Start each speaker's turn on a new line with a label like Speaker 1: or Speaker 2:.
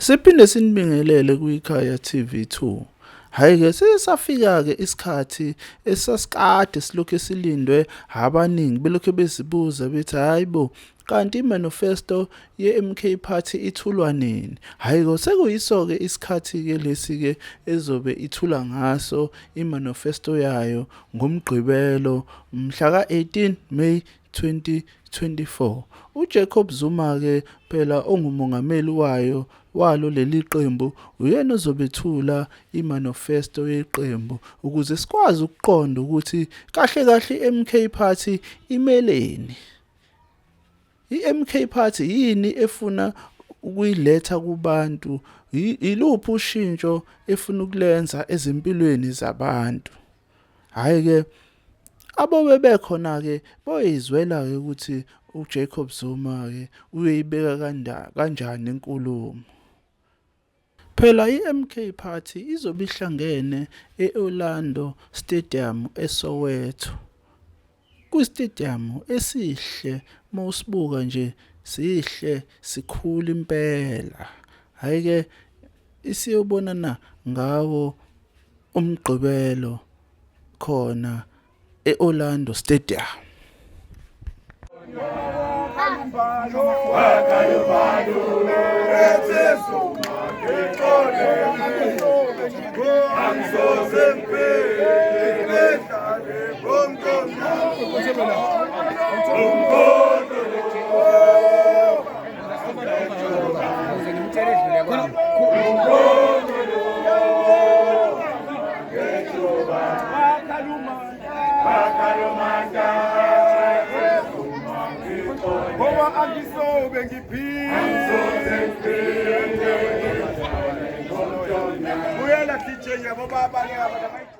Speaker 1: Siphinde sinibingelele kwikhaya TV2. Hhayi-ke sesafika-ke isikhathi esasikade silokhu silindwe abaningi belokhu bezibuza bethi hhayi bo, kanti i-manifesto ye-MK Party ithulwa nini? Hhayi-ke sekuyiso-ke isikhathi-ke lesi-ke ezobe ithula ngaso i-manifesto yayo ngoMgqibelo mhla ka-18 May 2024. UJacob Zuma-ke phela ongumongameli walo leli qembu uyena ozobethula i-manifesto yeqembu ukuze sikwazi ukuqonda ukuthi kahle kahle i-MK Party imeleni. I-MK Party yini efuna ukuyiletha kubantu? Iluphi ushintsho efuna ukulenza ezimpilweni zabantu? Hhayi-ke abo bekhona-ke boyizwela-ke ukuthi uJacob Zuma-ke uyoyibeka kanjani inkulumo. Phela i-MK Party izobe ihlangene e-Orlando Stadium eSoweto. Kwi-stadium esihle mawusibuka nje sihle sikhulu impela. Hhayi-ke isiyobonana ngawo uMgqibelo khona e-Orlando Stadium.